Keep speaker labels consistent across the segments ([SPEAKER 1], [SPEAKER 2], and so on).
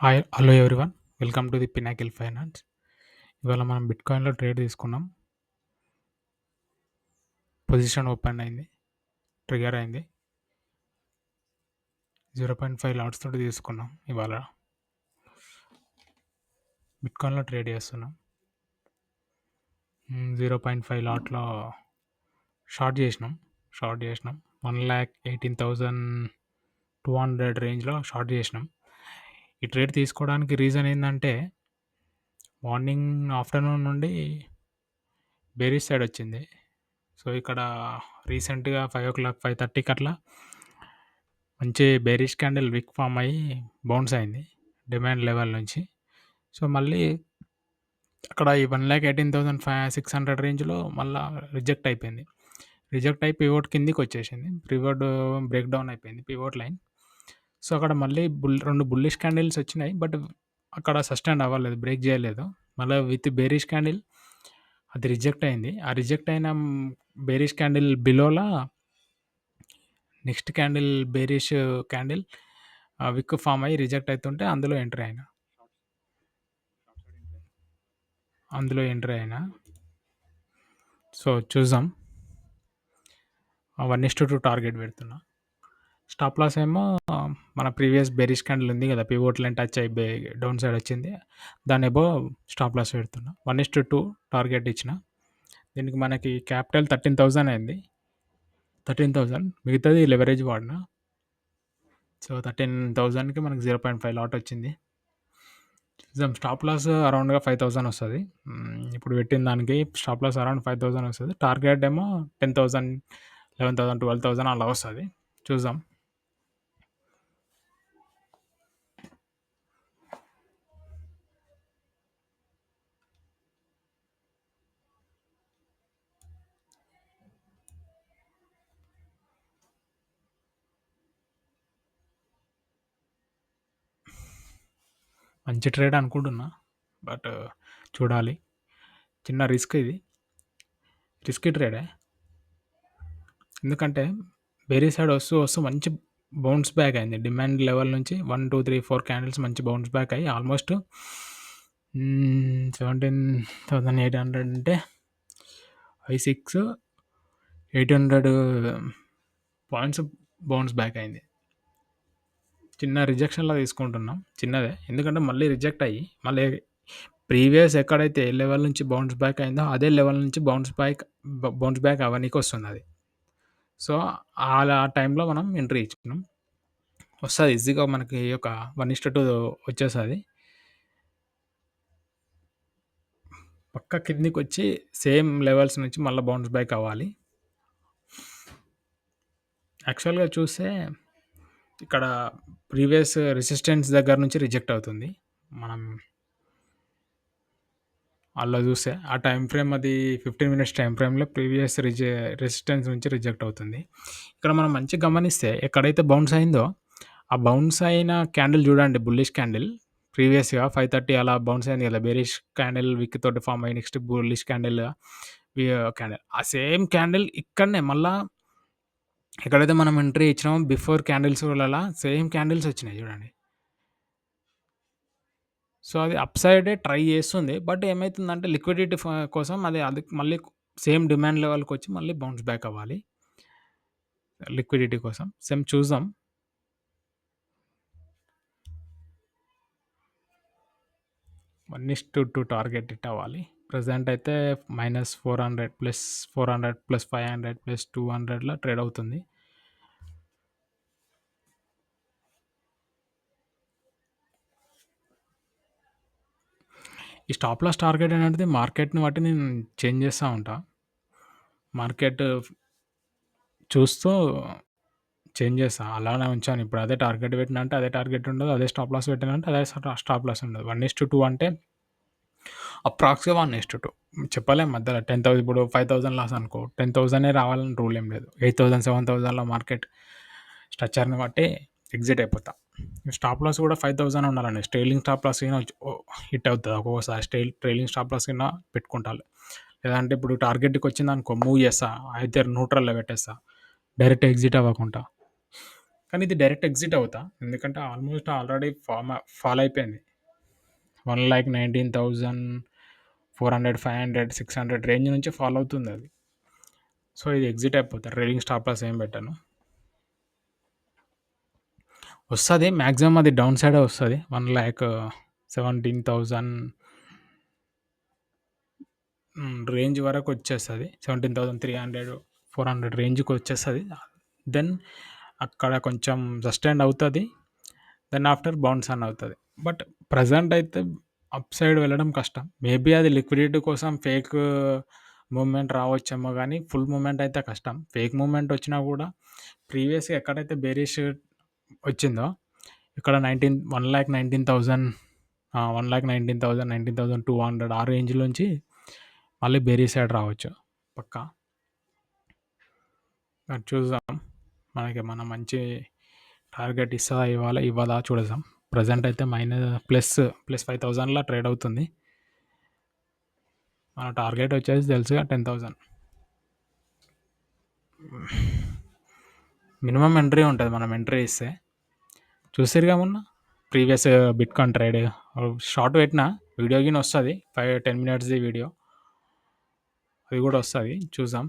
[SPEAKER 1] Hi hello everyone. Welcome to the Pinnacle finance. ఇవాళ మనం బిట్‌కాయిన్‌లో trade తీసుకున్నాం. పొజిషన్ ఓపెన్ అయింది. ట్రిగ్గర్ అయింది. 0.5 లాట్స్ తోటి తీసుకున్నాం ఇవాళ. బిట్‌కాయిన్‌లో ట్రేడ్ చేస్తున్నాం. 0.5 లాట్‌లో షార్ట్ చేసినాం. 1,18,200 రేంజ్‌లో షార్ట్ చేసినాం. ఈ ట్రేడ్ తీసుకోవడానికి రీజన్ ఏందంటే మార్నింగ్, ఆఫ్టర్‌నూన్ నుండి బేరిష్ సైడ్ వచ్చింది. సో, ఇక్కడ రీసెంట్‌గా 5:00, 5:30కి అట్లా మంచి బేరిష్ క్యాండిల్ విక్ ఫార్మ్ అయ్యి బౌన్స్ అయింది డిమాండ్ లెవెల్ నుంచి. సో, మళ్ళీ అక్కడ ఈ 1,18,600 రేంజ్‌లో మళ్ళా రిజెక్ట్ అయిపోయింది. రిజెక్ట్ అయ్యి పివోట్ కిందికొచ్చేసింది. పివోట్ బ్రేక్ డౌన్ అయిపోయింది పివోట్ లైన్. సో, అక్కడ మళ్ళీ 2 బుల్లిష్ క్యాండిల్స్ వచ్చినాయి. బట్ అక్కడ సస్టైన్ అవ్వలేదు. బ్రేక్ చేయలేదు. మళ్ళా విత్ బేరిష్ క్యాండిల్ అది రిజెక్ట్ అయింది. ఆ రిజెక్ట్ అయిన బేరిష్ క్యాండిల్ బిలోలా next candle bearish candle wick form అయ్యి రిజెక్ట్ అయితుంటే అందులో ఎంటర్ అయినా. సో, చూద్దాం. 1:2 టార్గెట్ పెడుతున్నా. స్టాప్ లాస్ ఏమో మన ప్రీవియస్ బేరిష్ క్యాండిల్ ఉంది కదా! పివోట్ లైన్ టచ్ అయ్యి డౌన్ సైడ్ వచ్చింది. దాని అబోవ్ స్టాప్ లాస్ పెడుతున్నా. 1:2 టార్గెట్ ఇచ్చిన. దీనికి మనకి క్యాపిటల్ 13,000 అయింది. 13,000 మిగతాది లెవరేజ్ వాడినా. సో, 13,000కి మనకి 0.5 లాట్ వచ్చింది. చూద్దాం. స్టాప్ లాస్ అరౌండ్‌గా 5,000 వస్తది. ఇప్పుడు పెట్టిన దానికి స్టాప్ లాస్ అరౌండ్ 5,000 వస్తది. టార్గెట్ ఏమో 10,000, 11,000, 12,000 అలా వస్తది. చూద్దాం. మంచి ట్రేడ్ అనుకుంటున్నా. బట్ చూడాలి. చిన్న రిస్క్ ఇది. రిస్కీ ట్రేడే. ఎందుకంటే వేరే సైడ్ వస్తూ మంచి బౌన్స్ బ్యాక్ అయింది. డిమాండ్ లెవెల్ నుంచి 1, 2, 3, 4 క్యాండిల్స్ మంచి బౌన్స్ బ్యాక్ అయ్యి ఆల్మోస్ట్ 17,800 అంటే 5, 6, 800 పాయింట్స్ బౌన్స్ బ్యాక్ అయింది. చిన్న రిజెక్షన్‌లా తీసుకుంటున్నాం. చిన్నదే. ఎందుకంటే మళ్ళీ రిజెక్ట్ అయ్యి మళ్ళీ ప్రీవియస్ ఎక్కడైతే ఏ లెవెల్ నుంచి బౌన్స్ బ్యాక్ అయిందో అదే లెవెల్ నుంచి బౌన్స్ బ్యాక్ అవ్వనీకి వస్తుందది. సో, అలా టైంలో మనం ఎంట్రీ ఇచ్చినాం. వస్తది ఈజీగా మనకి ఒక 1:2 వచ్చేస్తది. పక్కా కిందికొచ్చి సేమ్ లెవెల్స్ నుంచి మళ్ళా బౌన్స్ బ్యాక్ అవ్వాలి. యాక్చువల్‌గా చూస్తే ఇక్కడ ప్రీవియస్ రెసిస్టెన్స్ దగ్గర నుంచి రిజెక్ట్ అవుతుంది. మనం అలా చూస్తే ఆ టైమ్ ఫ్రేమ్ అది 15 మినిట్స్ టైమ్ ఫ్రేమ్‌లో ప్రీవియస్ రెసిస్టెన్స్ నుంచి రిజెక్ట్ అవుతుంది. ఇక్కడ మనం మంచిగా గమనిస్తే ఎక్కడైతే బౌన్స్ అయిందో ఆ బౌన్స్ అయిన క్యాండిల్ చూడండి, బుల్లిష్ క్యాండిల్ ప్రీవియస్‌గా 5:30 అలా బౌన్స్ అయింది కదా! బేరిష్ క్యాండిల్ విక్ తోటి ఫార్మ్ అయ్యి నెక్స్ట్ బుల్లిష్ క్యాండిల్ క్యాండిల్. ఆ సేమ్ క్యాండిల్ ఇక్కడనే మళ్ళా ఎక్కడైతే మనం ఎంట్రీ ఇచ్చినామో బిఫోర్ క్యాండిల్స్‌లలా సేమ్ క్యాండిల్స్ వచ్చినాయి చూడండి. సో, అది అప్ సైడే ట్రై చేస్తుంది. బట్ ఏమైతుందంటే లిక్విడిటీ కోసం అది మళ్ళీ సేమ్ డిమాండ్ లెవెల్‌కొచ్చి మళ్ళీ బౌన్స్ బ్యాక్ అవ్వాలి. లిక్విడిటీ కోసం. చూద్దాం. -2 టార్గెట్ హిట్ అవ్వాలి. ప్రెజెంట్ అయితే -400 +400 +500 +200లా ట్రేడ్ అవుతుంది. ఈ స్టాప్ లాస్ టార్గెట్ అనేది మార్కెట్‌ని బట్టి నేను చేంజ్ చేస్తా ఉంటా. మార్కెట్ చూస్తూ చేంజ్ చేస్తా. అలానే ఉంచాను. ఇప్పుడు అదే టార్గెట్ పెట్టినా అంటే అదే టార్గెట్ ఉండదు. అదే స్టాప్ లాస్ పెట్టినా అంటే అదే స్టాప్ లాస్ ఉండదు. 1:2 అంటే అప్రాక్స్‌గా 1:2 చెప్పలేం మధ్యలో 10,000 ఇప్పుడు 5,000 లాస్ అనుకో 10,000 రావాలని రూల్ ఏం లేదు. 8,000, 7,000లో మార్కెట్ స్ట్రక్చర్‌ని బట్టి ఎగ్జిట్ అయిపోతా. స్టాప్ లాస్ కూడా 5,000 ఉండాలండి. ట్రైలింగ్ స్టాప్ లాస్ గిన హిట్ అవుతది ఒక్కొక్కసారి. ట్రైలింగ్ స్టాప్ లాస్ కింద పెట్టుకుంటాను. లేదంటే ఇప్పుడు టార్గెట్‌కి వచ్చిందనుకో మూవ్ చేస్తా. అయితే న్యూట్రల్‌లో పెట్టేస్తా. డైరెక్ట్ ఎగ్జిట్ అవ్వకుండా. కానీ ఇది డైరెక్ట్ ఎగ్జిట్ అవుతా. ఎందుకంటే ఆల్మోస్ట్ ఆల్రెడీ ఫాల్ అయిపోయింది. 1,19,400, 500, 600 రేంజ్ నుంచి ఫాలో అవుతుంది అది. సో ఇది ఎగ్జిట్ అయిపోతా. ట్రేడింగ్ స్టాప్ లాస్ ఏం పెట్టాను. వస్తుంది మ్యాక్సిమం అది డౌన్ సైడే వస్తుంది. 1,17,000 రేంజ్ వరకు వచ్చేస్తుంది. 17,300, 400 రేంజ్కి వచ్చేస్తుంది. దెన్ అక్కడ కొంచెం సస్టైన్ అవుతుంది. దెన్ ఆఫ్టర్ బౌన్స్ అని అవుతుంది. బట్ ప్రజెంట్ అయితే అప్ సైడ్ వెళ్ళడం కష్టం. మేబీ అది లిక్విడిటీ కోసం ఫేక్ మూవ్మెంట్ రావచ్చేమో కానీ ఫుల్ మూవ్మెంట్ అయితే కష్టం. ఫేక్ మూవ్మెంట్ వచ్చినా కూడా ప్రీవియస్గా ఎక్కడైతే బేరిష్ వచ్చిందో ఇక్కడ 1,19,000, 1,19,000, 19,200 ఆ రేంజ్ నుంచి మళ్ళీ బేరీ సైడ్ రావచ్చు పక్కా. అది చూద్దాం. మనకి మన మంచి టార్గెట్ ఇస్తుందా ఇవ్వదా చూద్దాం. ప్రజెంట్ అయితే ప్లస్ 5,000లా ట్రేడ్ అవుతుంది. మన టార్గెట్ వచ్చేసి తెలుసుగా 10,000 మినిమం ఎంట్రీ ఉంటుంది. మనం ఎంట్రీ ఇస్తే చూసిరుగా మొన్న ప్రీవియస్ బిట్కాయిన్ ట్రేడ్ షార్ట్ పెట్టిన వీడియో గిన వస్తుంది. 5-10 మినిట్స్ది వీడియో అది కూడా వస్తుంది. చూసాం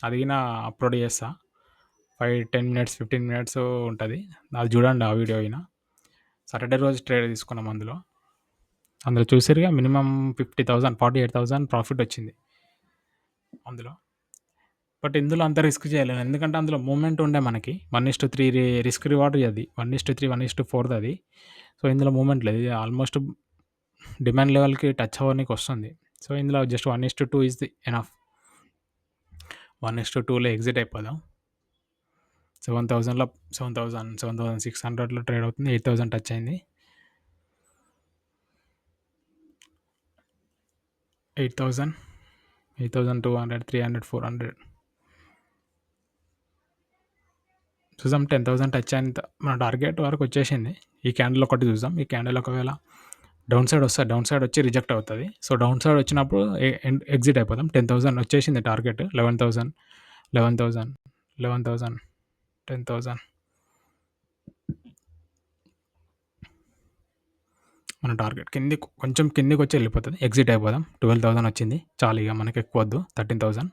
[SPEAKER 1] అది గిన అప్లోడ్ చేస్తా. 5-10 మినిట్స్ 15 మినిట్స్ ఉంటుంది. అది చూడండి ఆ వీడియో అయినా. సాటర్డే రోజు ట్రేడ్ తీసుకున్నాం. అందులో చూసారుగా మినిమం 50,000, 48,000 ప్రాఫిట్ వచ్చింది అందులో. బట్ ఇందులో అంత రిస్క్ చేయలేను. ఎందుకంటే అందులో మూమెంట్ ఉండే మనకి 1:3 రిస్క్ రివార్డ్ అది 1:3, 1:4 అది. సో ఇందులో మూమెంట్ లేదు. ఇది ఆల్మోస్ట్ డిమాండ్ లెవెల్కి టచ్ అవ్వడానికి వస్తుంది. సో ఇందులో జస్ట్ 1:2 ఈజ్ ది ఎనఫ్. 1:2లో ఎగ్జిట్ అయిపోదాం. 7,000లో 7,600లో ట్రేడ్ అవుతుంది. 8,000 టచ్ అయింది. 8,000, 8,200, 300, 400 చూద్దాం. 10,000 టచ్ అయిన మన టార్గెట్ వరకు వచ్చేసింది. ఈ క్యాండిల్ ఒకటి చూద్దాం. ఈ క్యాండిల్ ఒకవేళ డౌన్ సైడ్ వస్తుంది, డౌన్ సైడ్ వచ్చి రిజెక్ట్ అవుతుంది. సో డౌన్ సైడ్ వచ్చినప్పుడు ఎగ్జిట్ అయిపోదాం. 10,000 వచ్చేసింది టార్గెట్. 11,000, 11,000, 11,000, 10,000 మన టార్గెట్ కొంచెం కిందికి వచ్చి వెళ్ళిపోతుంది. ఎగ్జిట్ అయిపోదాం. 12,000 వచ్చింది చాలు. ఇక మనకి ఎక్కువ వద్దు. 13,000